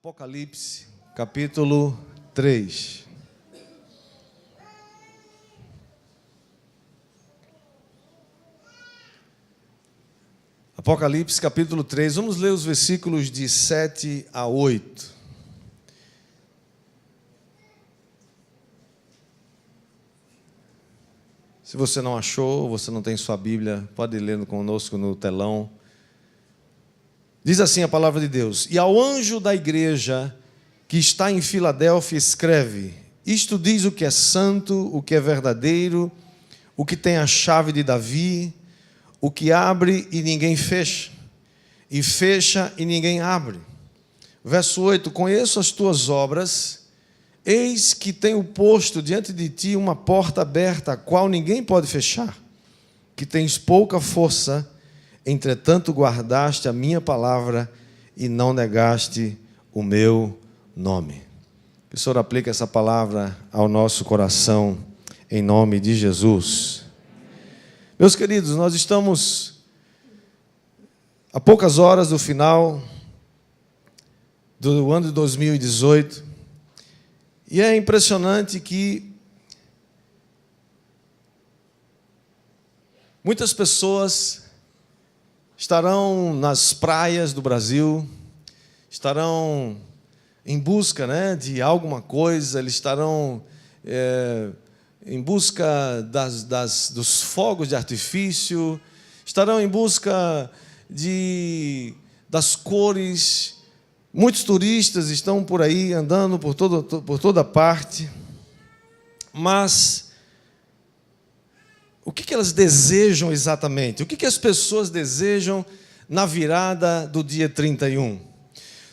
Apocalipse, capítulo 3. Apocalipse, capítulo 3. Vamos ler os versículos de 7 a 8. Se você não achou, você não tem sua Bíblia, pode ler conosco no telão. Diz assim a palavra de Deus: E ao anjo da igreja que está em Filadélfia escreve: Isto diz o que é santo, o que é verdadeiro, o que tem a chave de Davi, o que abre e ninguém fecha, e fecha e ninguém abre. Verso 8: Conheço as tuas obras, eis que tenho posto diante de ti uma porta aberta, a qual ninguém pode fechar, que tens pouca força, entretanto guardaste a minha palavra e não negaste o meu nome. Que o Senhor aplique essa palavra ao nosso coração, em nome de Jesus. Meus queridos, nós estamos a poucas horas do final do ano de 2018, e é impressionante que muitas pessoas estarão nas praias do Brasil, estarão em busca, de alguma coisa, eles estarão em busca dos fogos de artifício, estarão em busca das cores. Muitos turistas estão por aí, andando por toda parte, mas o que elas desejam exatamente? O que as pessoas desejam na virada do dia 31?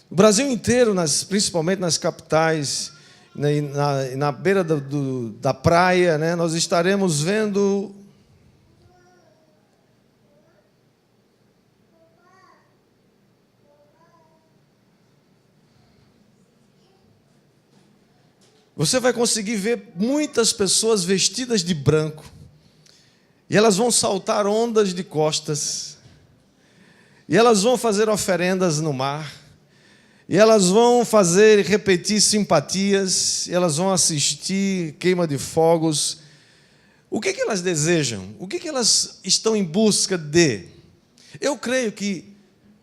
O Brasil inteiro, principalmente nas capitais, na beira da praia, nós estaremos vendo você vai conseguir ver muitas pessoas vestidas de branco, e elas vão saltar ondas de costas, e elas vão fazer oferendas no mar, e elas vão repetir simpatias, e elas vão assistir queima de fogos. O que elas desejam? O que elas estão em busca de? Eu creio que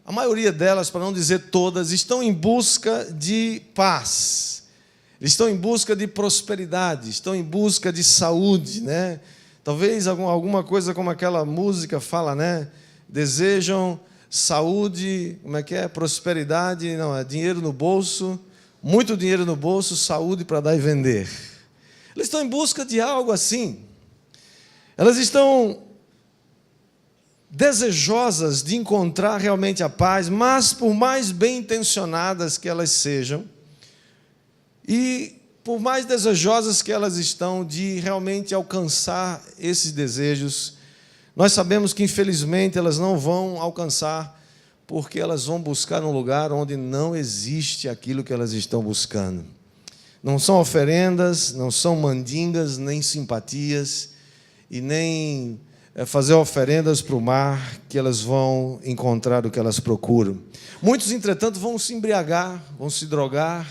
a maioria delas, para não dizer todas, estão em busca de paz, estão em busca de prosperidade, estão em busca de saúde, Talvez alguma coisa como aquela música fala, Desejam saúde, prosperidade, não, é dinheiro no bolso, muito dinheiro no bolso, saúde para dar e vender. Eles estão em busca de algo assim. Elas estão desejosas de encontrar realmente a paz, mas por mais bem intencionadas que elas sejam, e por mais desejosas que elas estão de realmente alcançar esses desejos, nós sabemos que, infelizmente, elas não vão alcançar, porque elas vão buscar um lugar onde não existe aquilo que elas estão buscando. Não são oferendas, não são mandingas, nem simpatias, e nem fazer oferendas para o mar, que elas vão encontrar o que elas procuram. Muitos, entretanto, vão se embriagar, vão se drogar,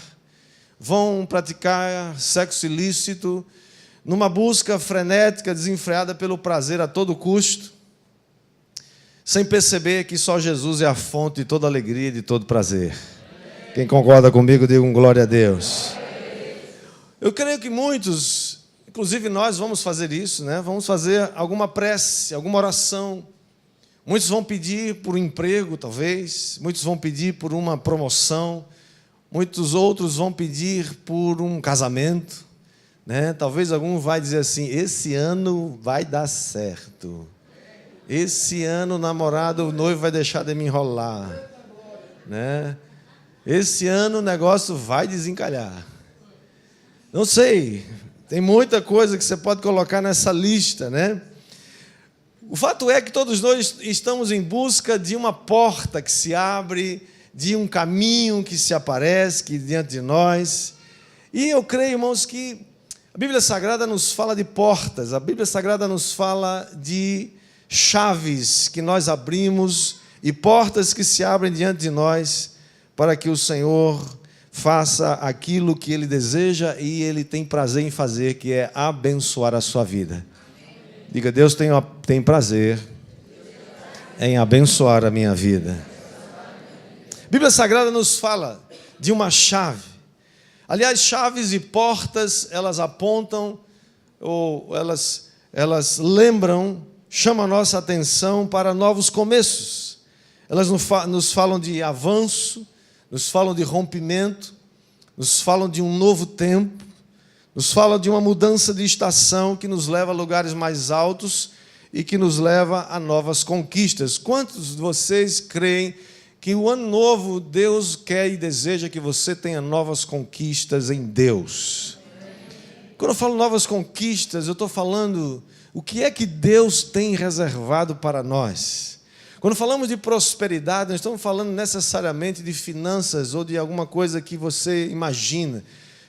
vão praticar sexo ilícito, numa busca frenética, desenfreada pelo prazer a todo custo, sem perceber que só Jesus é a fonte de toda alegria e de todo prazer. Quem concorda comigo, diga um glória a Deus. Eu creio que muitos, inclusive nós, vamos fazer isso, Vamos fazer alguma prece, alguma oração. Muitos vão pedir por um emprego, talvez. Muitos vão pedir por uma promoção. Muitos outros vão pedir por um casamento. Talvez algum vai dizer assim: esse ano vai dar certo. Esse ano o namorado, o noivo vai deixar de me enrolar. Esse ano o negócio vai desencalhar. Não sei, tem muita coisa que você pode colocar nessa lista, O fato é que todos nós estamos em busca de uma porta que se abre, de um caminho que se aparece diante de nós. E eu creio, irmãos, que a Bíblia Sagrada nos fala de portas, a Bíblia Sagrada nos fala de chaves que nós abrimos e portas que se abrem diante de nós para que o Senhor faça aquilo que Ele deseja e Ele tem prazer em fazer, que é abençoar a sua vida. Diga, Deus tem prazer em abençoar a minha vida. A Bíblia Sagrada nos fala de uma chave. Aliás, chaves e portas, elas apontam, ou elas lembram, chamam a nossa atenção para novos começos. Elas nos falam de avanço, nos falam de rompimento, nos falam de um novo tempo, nos falam de uma mudança de estação que nos leva a lugares mais altos e que nos leva a novas conquistas. Quantos de vocês creem que o ano novo Deus quer e deseja que você tenha novas conquistas em Deus? Quando eu falo novas conquistas, eu estou falando o que é que Deus tem reservado para nós. Quando falamos de prosperidade, não estamos falando necessariamente de finanças ou de alguma coisa que você imagina.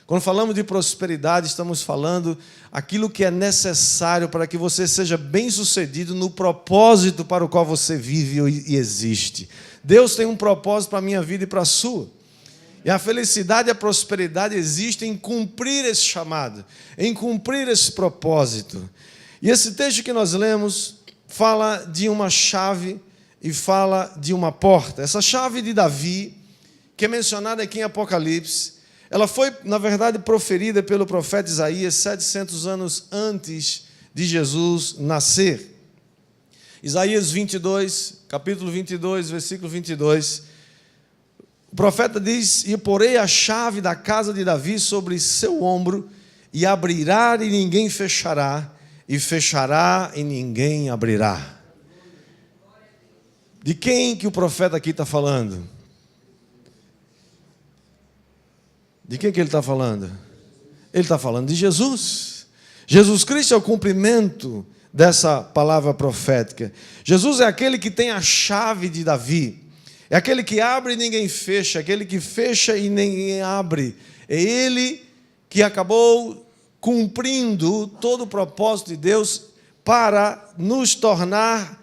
Quando falamos de prosperidade, estamos falando aquilo que é necessário para que você seja bem-sucedido no propósito para o qual você vive e existe. Deus tem um propósito para a minha vida e para a sua. E a felicidade e a prosperidade existem em cumprir esse chamado, em cumprir esse propósito. E esse texto que nós lemos fala de uma chave e fala de uma porta. Essa chave de Davi, que é mencionada aqui em Apocalipse, ela foi, na verdade, proferida pelo profeta Isaías 700 anos antes de Jesus nascer. Isaías 22, capítulo 22, versículo 22, o profeta diz: e porei a chave da casa de Davi sobre seu ombro, e abrirá e ninguém fechará, e fechará e ninguém abrirá. De quem que o profeta aqui está falando? De quem que ele está falando? Ele está falando de Jesus. Jesus Cristo é o cumprimento dessa palavra profética. Jesus é aquele que tem a chave de Davi. É aquele que abre e ninguém fecha, aquele que fecha e ninguém abre. É ele que acabou cumprindo todo o propósito de Deus para nos tornar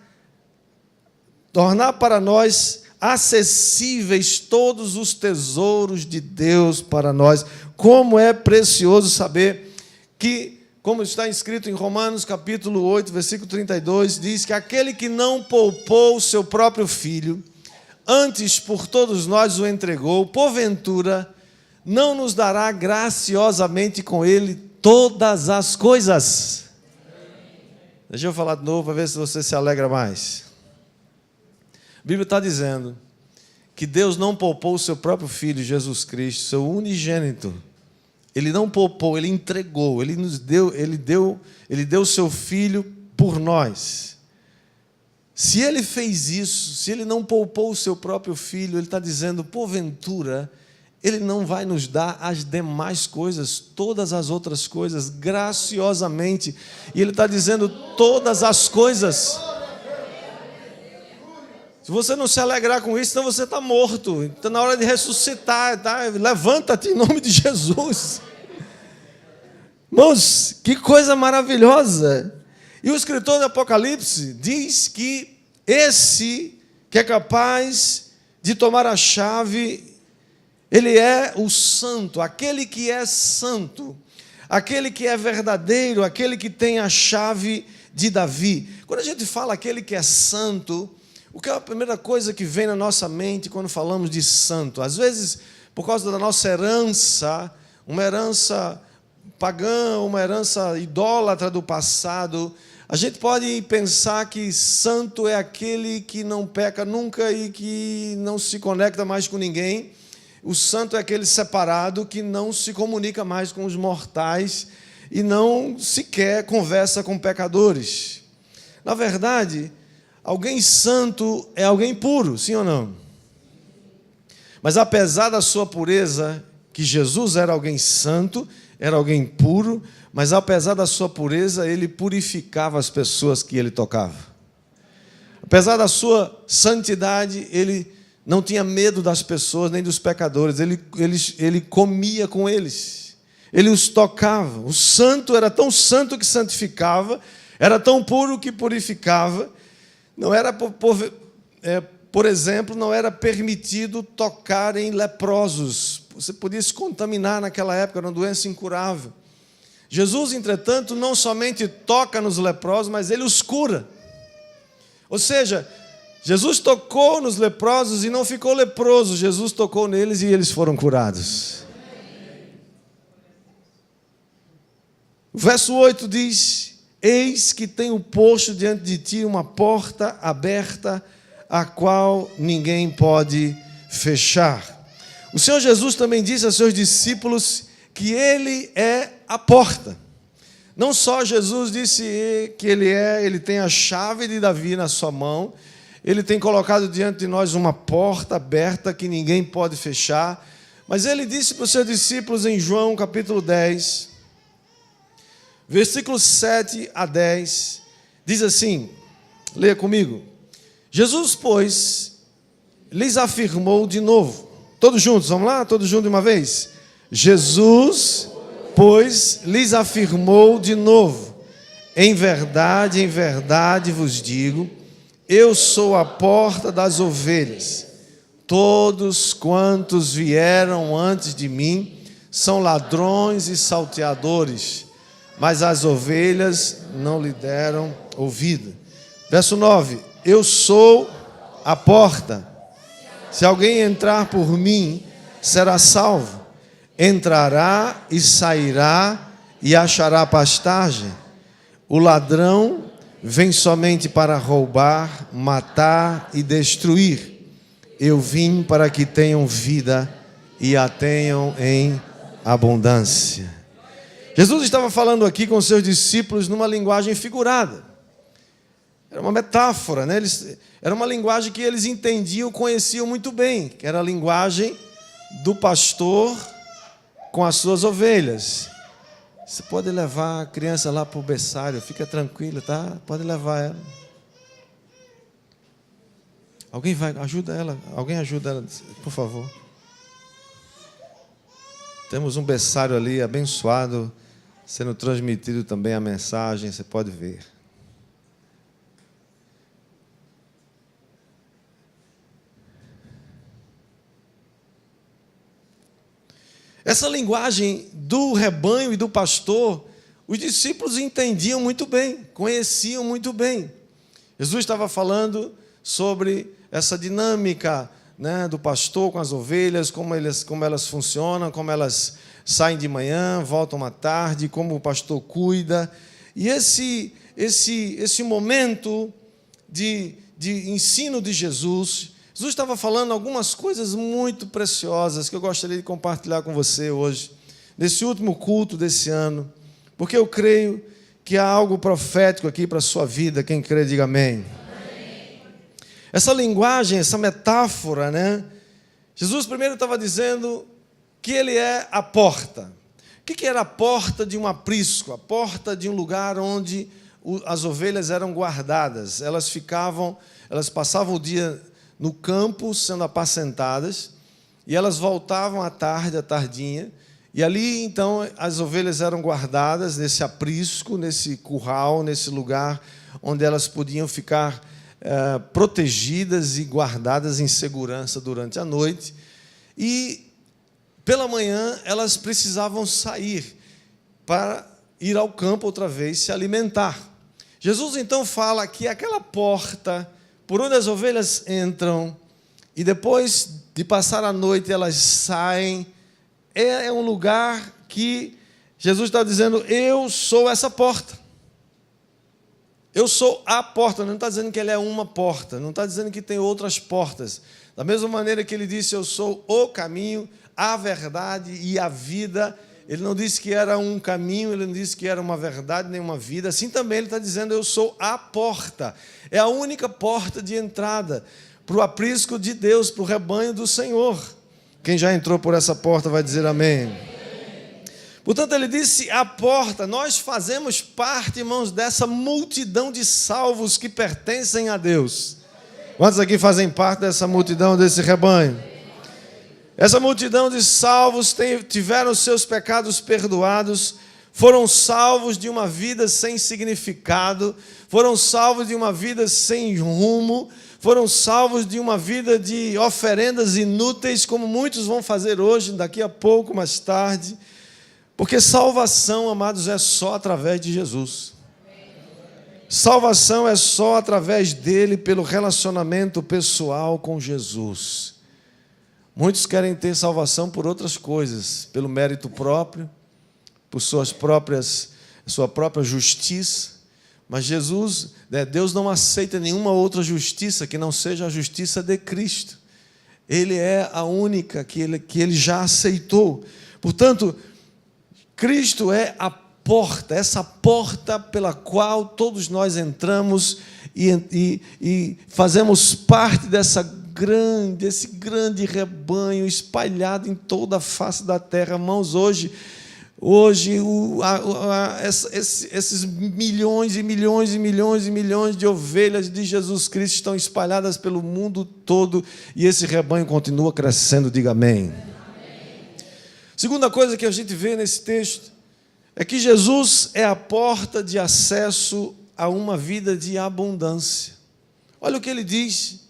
para nós acessíveis todos os tesouros de Deus para nós. Como é precioso saber que, como está escrito em Romanos capítulo 8, versículo 32, diz que aquele que não poupou o seu próprio filho, antes por todos nós o entregou, porventura não nos dará graciosamente com ele todas as coisas. Deixa eu falar de novo para ver se você se alegra mais. A Bíblia está dizendo que Deus não poupou o seu próprio Filho, Jesus Cristo, seu unigênito. Ele não poupou, Ele entregou, Ele deu o seu Filho por nós. Se Ele fez isso, se Ele não poupou o seu próprio Filho, Ele está dizendo, porventura, Ele não vai nos dar as demais coisas, todas as outras coisas, graciosamente. E Ele está dizendo, todas as coisas. Se você não se alegrar com isso, então você está morto. Está na hora de ressuscitar, tá? Levanta-te em nome de Jesus. Irmãos, que coisa maravilhosa. E o escritor do Apocalipse diz que esse que é capaz de tomar a chave, ele é o santo, aquele que é santo, aquele que é verdadeiro, aquele que tem a chave de Davi. Quando a gente fala aquele que é santo, o que é a primeira coisa que vem na nossa mente quando falamos de santo? Às vezes, por causa da nossa herança, uma herança pagã, uma herança idólatra do passado, a gente pode pensar que santo é aquele que não peca nunca e que não se conecta mais com ninguém. O santo é aquele separado que não se comunica mais com os mortais e não sequer conversa com pecadores. Na verdade, alguém santo é alguém puro, sim ou não? Mas apesar da sua pureza, que Jesus era alguém santo, era alguém puro, mas apesar da sua pureza, ele purificava as pessoas que ele tocava. Apesar da sua santidade, ele não tinha medo das pessoas, nem dos pecadores, ele comia com eles, ele os tocava. O santo era tão santo que santificava, era tão puro que purificava. Não era, por exemplo, não era permitido tocar em leprosos. você podia se contaminar naquela época, era uma doença incurável. Jesus, entretanto, não somente toca nos leprosos, mas ele os cura. Ou seja, Jesus tocou nos leprosos e não ficou leproso, Jesus tocou neles e eles foram curados. O verso 8 diz: eis que tenho posto diante de ti uma porta aberta, a qual ninguém pode fechar. O Senhor Jesus também disse aos seus discípulos que Ele é a porta. Não só Jesus disse que Ele tem a chave de Davi na sua mão, Ele tem colocado diante de nós uma porta aberta que ninguém pode fechar, mas Ele disse para os seus discípulos em João capítulo 10, versículos 7 a 10, diz assim, leia comigo: Jesus, pois, lhes afirmou de novo. Todos juntos, vamos lá? Todos juntos de uma vez? Jesus, pois, lhes afirmou de novo: em verdade vos digo, eu sou a porta das ovelhas. Todos quantos vieram antes de mim são ladrões e salteadores, mas as ovelhas não lhe deram ouvido. Verso 9: eu sou a porta. Se alguém entrar por mim, será salvo. Entrará e sairá e achará pastagem. O ladrão vem somente para roubar, matar e destruir. Eu vim para que tenham vida e a tenham em abundância. Jesus estava falando aqui com seus discípulos numa linguagem figurada. Era uma metáfora, né? Era uma linguagem que eles entendiam, conheciam muito bem, que era a linguagem do pastor com as suas ovelhas. Você pode levar a criança lá para o berçário, fica tranquila, tá? Pode levar ela. Alguém ajuda ela, por favor. Temos um berçário ali abençoado, sendo transmitido também a mensagem, você pode ver. Essa linguagem do rebanho e do pastor, os discípulos entendiam muito bem, conheciam muito bem. Jesus estava falando sobre essa dinâmica, né, do pastor com as ovelhas, como elas funcionam, como elas saem de manhã, voltam à tarde, como o pastor cuida. E esse momento de ensino de Jesus estava falando algumas coisas muito preciosas que eu gostaria de compartilhar com você hoje, nesse último culto desse ano, porque eu creio que há algo profético aqui para a sua vida. Quem crê, diga amém. Amém. Essa linguagem, essa metáfora, né? Jesus primeiro estava dizendo que Ele é a porta. O que era a porta de um aprisco? A porta de um lugar onde as ovelhas eram guardadas. Elas passavam o dia no campo, sendo apacentadas, e elas voltavam à tarde, à tardinha, e ali, então, as ovelhas eram guardadas nesse aprisco, nesse curral, nesse lugar onde elas podiam ficar protegidas e guardadas em segurança durante a noite, e pela manhã elas precisavam sair para ir ao campo outra vez se alimentar. Jesus, então, fala que aquela porta por onde as ovelhas entram, e depois de passar a noite elas saem, é um lugar que Jesus está dizendo: eu sou essa porta. Eu sou a porta. Não está dizendo que Ele é uma porta, não está dizendo que tem outras portas. Da mesma maneira que Ele disse: eu sou o caminho, a verdade e a vida. Ele não disse que era um caminho, Ele não disse que era uma verdade nem uma vida. Assim também Ele está dizendo: eu sou a porta. É a única porta de entrada para o aprisco de Deus, para o rebanho do Senhor. Quem já entrou por essa porta vai dizer amém. Portanto, Ele disse a porta. Nós fazemos parte, irmãos, dessa multidão de salvos que pertencem a Deus. Quantos aqui fazem parte dessa multidão, desse rebanho? Essa multidão de salvos tiveram seus pecados perdoados, foram salvos de uma vida sem significado, foram salvos de uma vida sem rumo, foram salvos de uma vida de oferendas inúteis, como muitos vão fazer hoje, daqui a pouco, mais tarde, porque salvação, amados, é só através de Jesus. Salvação é só através dele, pelo relacionamento pessoal com Jesus. Muitos querem ter salvação por outras coisas, pelo mérito próprio, por sua própria justiça, mas Jesus, Deus não aceita nenhuma outra justiça que não seja a justiça de Cristo. Ele é a única que ele já aceitou. Portanto, Cristo é a porta, essa porta pela qual todos nós entramos e fazemos parte desse grande rebanho espalhado em toda a face da terra. Irmãos, hoje esses milhões e milhões e milhões e milhões de ovelhas de Jesus Cristo estão espalhadas pelo mundo todo e esse rebanho continua crescendo. Diga amém. Segunda coisa que a gente vê nesse texto é que Jesus é a porta de acesso a uma vida de abundância. Olha o que ele diz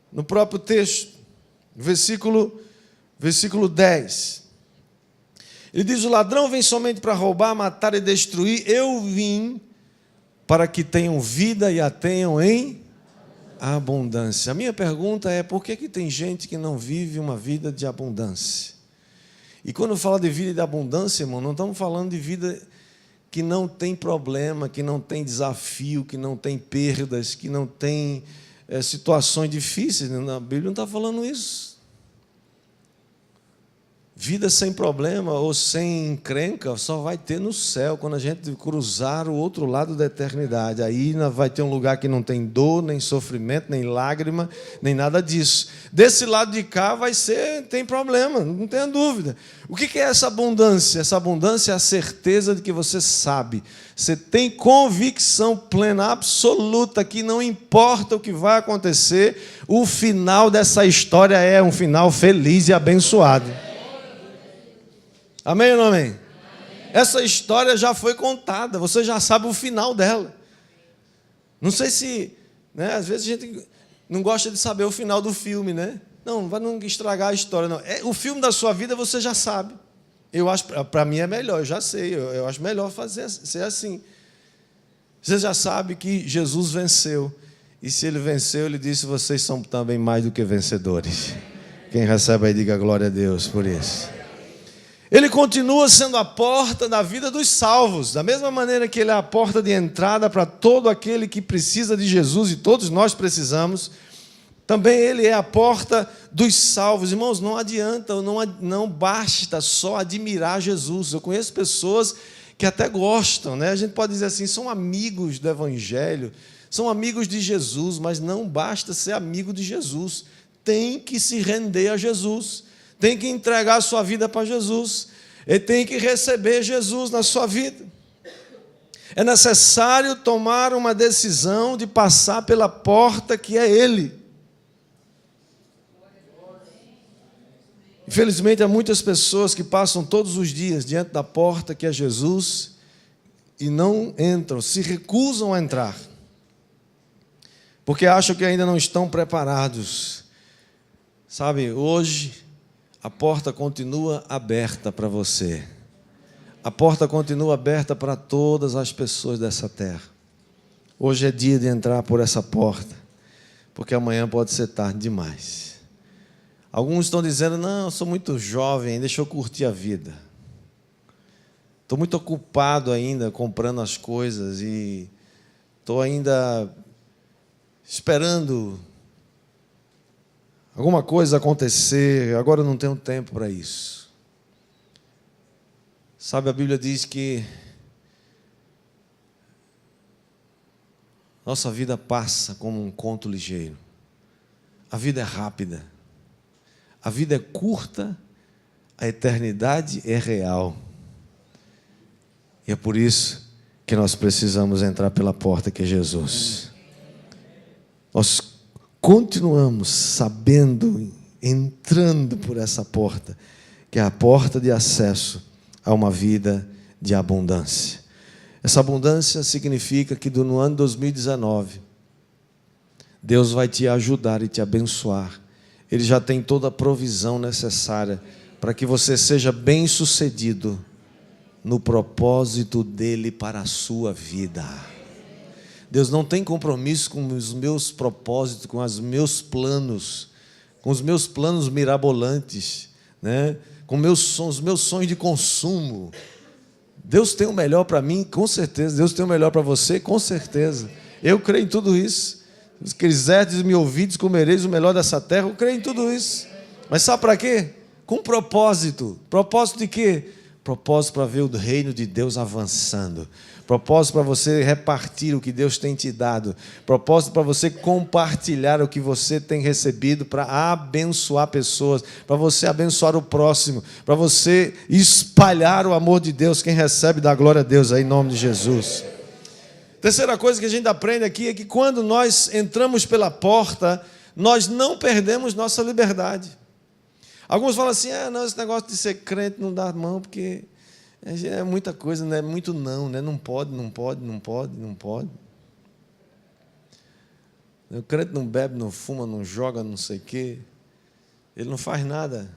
no próprio texto, versículo 10. Ele diz: o ladrão vem somente para roubar, matar e destruir. Eu vim para que tenham vida e a tenham em abundância. A minha pergunta é: por que tem gente que não vive uma vida de abundância? E quando eu falo de vida de abundância, irmão, não estamos falando de vida que não tem problema, que não tem desafio, que não tem perdas, que não tem situações difíceis. A Bíblia não está falando isso. Vida sem problema ou sem encrenca só vai ter no céu, quando a gente cruzar o outro lado da eternidade. Aí vai ter um lugar que não tem dor, nem sofrimento, nem lágrima, nem nada disso. Desse lado de cá tem problema, não tenha dúvida. O que é essa abundância? Essa abundância é a certeza de que você sabe, você tem convicção plena, absoluta, que não importa o que vai acontecer, o final dessa história é um final feliz e abençoado. Amém ou não amém? Amém? Essa história já foi contada, você já sabe o final dela. Não sei se, às vezes a gente não gosta de saber o final do filme, né? Não vai não estragar a história, não. O filme da sua vida você já sabe. Eu acho, para mim é melhor, eu já sei, eu acho melhor ser assim. Você já sabe que Jesus venceu. E se ele venceu, ele disse: vocês são também mais do que vencedores. Quem recebe aí, diga glória a Deus por isso. Ele continua sendo a porta da vida dos salvos, da mesma maneira que ele é a porta de entrada para todo aquele que precisa de Jesus, e todos nós precisamos. Também ele é a porta dos salvos. Irmãos, não adianta, não basta só admirar Jesus. Eu conheço pessoas que até gostam, né? A gente pode dizer assim, são amigos do Evangelho, são amigos de Jesus, mas não basta ser amigo de Jesus. Tem que se render a Jesus. Tem que entregar a sua vida para Jesus. Ele tem que receber Jesus na sua vida. É necessário tomar uma decisão de passar pela porta que é Ele. Infelizmente, há muitas pessoas que passam todos os dias diante da porta que é Jesus e não entram, se recusam a entrar, porque acham que ainda não estão preparados. Sabe, hoje a porta continua aberta para você. A porta continua aberta para todas as pessoas dessa terra. Hoje é dia de entrar por essa porta, porque amanhã pode ser tarde demais. Alguns estão dizendo: não, eu sou muito jovem, deixa eu curtir a vida. Estou muito ocupado ainda comprando as coisas e estou ainda esperando alguma coisa acontecer, agora eu não tenho tempo para isso. Sabe, a Bíblia diz que nossa vida passa como um conto ligeiro. A vida é rápida. A vida é curta, a eternidade é real. E é por isso que nós precisamos entrar pela porta que é Jesus. Nós continuamos sabendo, entrando por essa porta, que é a porta de acesso a uma vida de abundância. Essa abundância significa que no ano 2019, Deus vai te ajudar e te abençoar. Ele já tem toda a provisão necessária para que você seja bem-sucedido no propósito dele para a sua vida. Deus não tem compromisso com os meus propósitos, com os meus planos mirabolantes, né? Com os meus sonhos de consumo. Deus tem o melhor para mim, com certeza. Deus tem o melhor para você, com certeza. Eu creio em tudo isso. Se quiserdes me ouvides, comereis o melhor dessa terra. Eu creio em tudo isso. Mas sabe para quê? Com propósito. Propósito de quê? Propósito para ver o reino de Deus avançando. Propósito para você repartir o que Deus tem te dado. Propósito para você compartilhar o que você tem recebido, para abençoar pessoas, para você abençoar o próximo, para você espalhar o amor de Deus. Quem recebe, dá glória a Deus aí, em nome de Jesus. Terceira coisa que a gente aprende aqui é que quando nós entramos pela porta, nós não perdemos nossa liberdade. Alguns falam assim, não, esse negócio de ser crente não dá mão, porque é muita coisa, né? Muito não, né? Não pode. O crente não bebe, não fuma, não joga, não sei o quê. Ele não faz nada.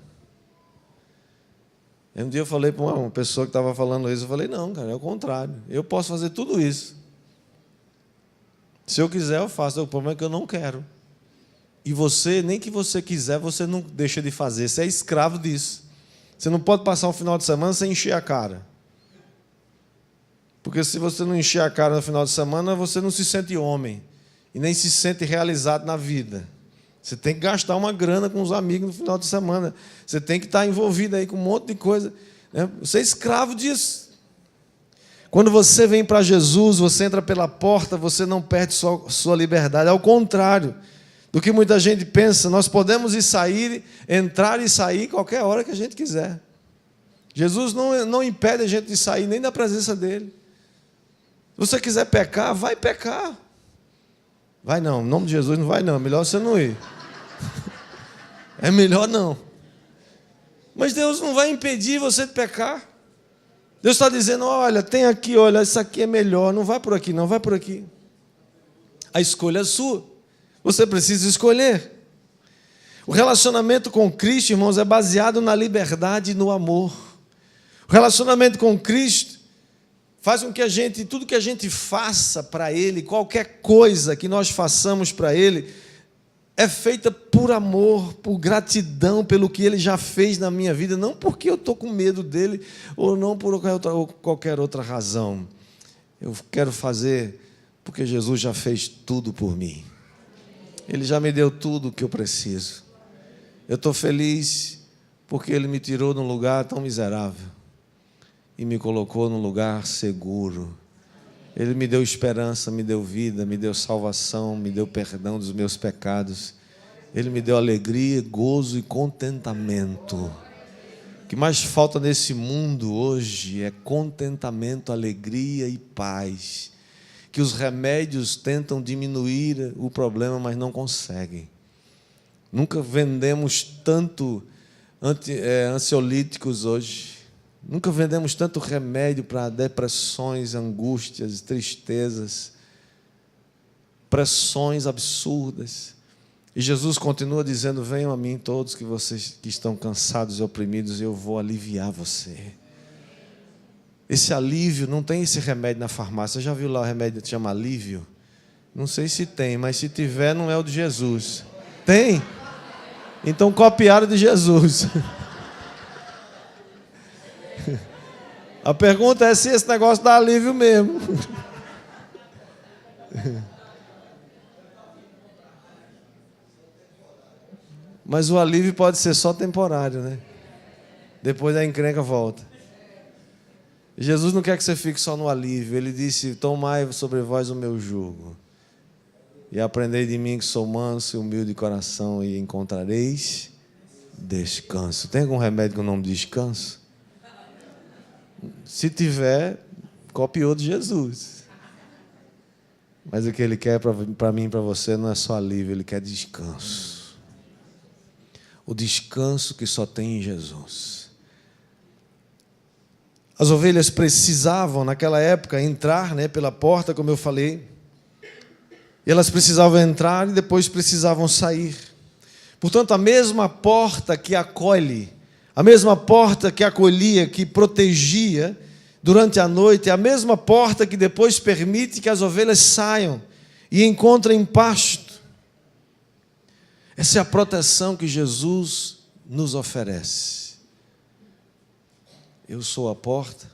Um dia eu falei para uma pessoa que estava falando isso, eu falei, não, cara, é o contrário. Eu posso fazer tudo isso. Se eu quiser, eu faço. O problema é que eu não quero. E você, nem que você quiser, você não deixa de fazer. Você é escravo disso. Você não pode passar um final de semana sem encher a cara. Porque se você não encher a cara no final de semana, você não se sente homem. E nem se sente realizado na vida. Você tem que gastar uma grana com os amigos no final de semana. Você tem que estar envolvido aí com um monte de coisa. Né? Você é escravo disso. Quando você vem para Jesus, você entra pela porta, você não perde sua liberdade. Ao contrário do que muita gente pensa, nós podemos ir sair, entrar e sair qualquer hora que a gente quiser. Jesus não impede a gente de sair nem da presença dele. Se você quiser pecar, vai pecar. Vai não, em nome de Jesus não vai não, é melhor você não ir. É melhor não. Mas Deus não vai impedir você de pecar. Deus está dizendo, olha, tem aqui, olha, isso aqui é melhor, não vai por aqui, não, vai por aqui. A escolha é sua. Você precisa escolher. O relacionamento com Cristo, irmãos, é baseado na liberdade e no amor. O relacionamento com Cristo faz com que tudo que a gente faça para Ele, qualquer coisa que nós façamos para Ele, é feita por amor, por gratidão pelo que Ele já fez na minha vida, não porque eu estou com medo dEle, ou não por qualquer outra razão. Eu quero fazer porque Jesus já fez tudo por mim. Ele já me deu tudo o que eu preciso. Eu estou feliz porque Ele me tirou de um lugar tão miserável e me colocou num lugar seguro. Ele me deu esperança, me deu vida, me deu salvação, me deu perdão dos meus pecados. Ele me deu alegria, gozo e contentamento. O que mais falta nesse mundo hoje é contentamento, alegria e paz. Que os remédios tentam diminuir o problema, mas não conseguem. Nunca vendemos tanto ansiolíticos hoje. Nunca vendemos tanto remédio para depressões, angústias, tristezas, pressões absurdas. E Jesus continua dizendo, venham a mim todos que vocês que estão cansados e oprimidos, e eu vou aliviar você. Esse alívio, não tem esse remédio na farmácia. Você já viu lá o remédio que chama alívio? Não sei se tem, mas se tiver, não é o de Jesus. Tem? Então copiaram de Jesus. A pergunta é se esse negócio dá alívio mesmo. Mas o alívio pode ser só temporário, né? Depois a encrenca volta. Jesus não quer que você fique só no alívio. Ele disse, tomai sobre vós o meu jugo e aprendei de mim que sou manso e humilde de coração e encontrareis descanso. Tem algum remédio com o nome de descanso? Se tiver, copiou de Jesus. Mas o que Ele quer para mim e para você não é só alívio, Ele quer descanso. O descanso que só tem em Jesus. As ovelhas precisavam, naquela época, entrar, pela porta, como eu falei. E elas precisavam entrar e depois precisavam sair. Portanto, a mesma porta que acolhe, a mesma porta que acolhia, que protegia durante a noite, é a mesma porta que depois permite que as ovelhas saiam e encontrem pasto. Essa é a proteção que Jesus nos oferece. Eu sou a porta.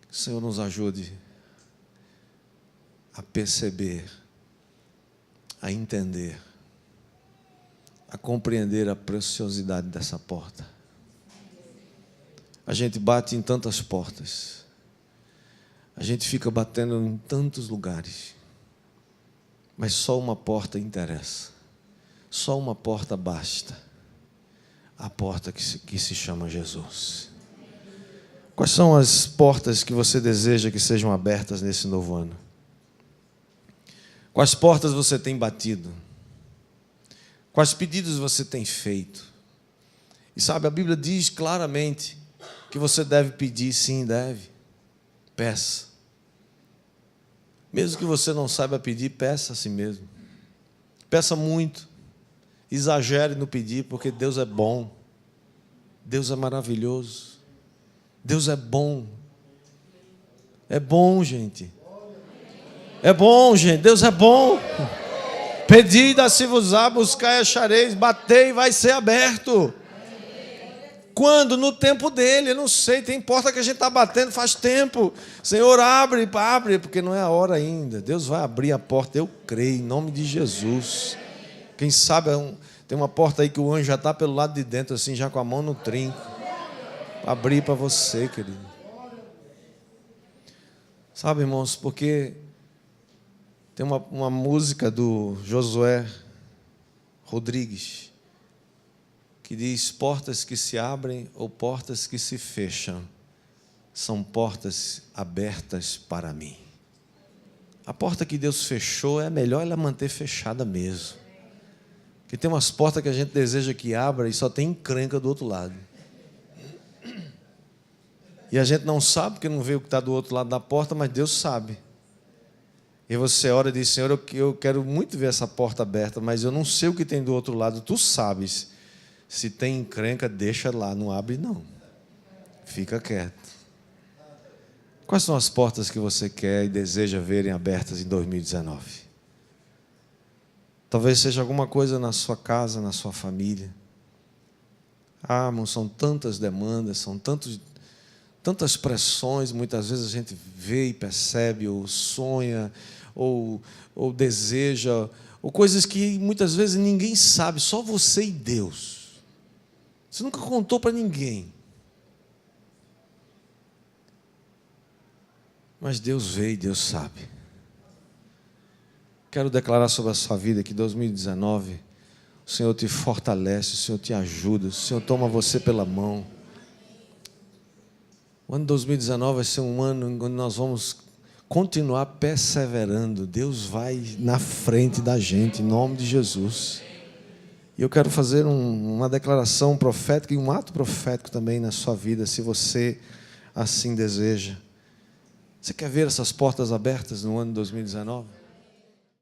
Que o Senhor nos ajude a perceber, a entender, a compreender a preciosidade dessa porta. A gente bate em tantas portas. A gente fica batendo em tantos lugares, mas só uma porta interessa, só uma porta basta, a porta que se chama Jesus. Quais são as portas que você deseja que sejam abertas nesse novo ano? Quais portas você tem batido? Quais pedidos você tem feito? E sabe, a Bíblia diz claramente que você deve pedir, sim, deve. Peça. Mesmo que você não saiba pedir, peça a si mesmo. Peça muito. Exagere no pedir, porque Deus é bom. Deus é maravilhoso. Deus é bom. É bom, gente. É bom, gente. Deus é bom. Pedi, dá-se-vos-á, buscai, achareis, batei, vai ser aberto. Quando? No tempo dele, eu não sei, tem porta que a gente está batendo faz tempo. Senhor, abre, porque não é a hora ainda. Deus vai abrir a porta, eu creio, em nome de Jesus. Quem sabe tem uma porta aí que o anjo já está pelo lado de dentro, assim, já com a mão no trinco. Abrir para você, querido. Sabe, irmãos, porque tem uma música do Josué Rodrigues, que diz: portas que se abrem ou portas que se fecham, são portas abertas para mim. A porta que Deus fechou, é melhor ela manter fechada mesmo. Porque tem umas portas que a gente deseja que abra e só tem encrenca do outro lado. E a gente não sabe, porque não vê o que está do outro lado da porta, mas Deus sabe. E você ora e diz: Senhor, eu quero muito ver essa porta aberta, mas eu não sei o que tem do outro lado, tu sabes. Se tem encrenca, deixa lá, não abre não. Fica quieto. Quais são as portas que você quer e deseja verem abertas em 2019? Talvez seja alguma coisa na sua casa, na sua família. Ah, irmão, são tantas demandas, são tantas pressões, muitas vezes a gente vê e percebe, ou sonha, ou deseja, ou coisas que muitas vezes ninguém sabe, só você e Deus. Você nunca contou para ninguém. Mas Deus vê e Deus sabe. Quero declarar sobre a sua vida que 2019, o Senhor te fortalece, o Senhor te ajuda, o Senhor toma você pela mão. O ano 2019 vai ser um ano em que nós vamos continuar perseverando. Deus vai na frente da gente, em nome de Jesus. E eu quero fazer uma declaração profética e um ato profético também na sua vida, se você assim deseja. Você quer ver essas portas abertas no ano 2019?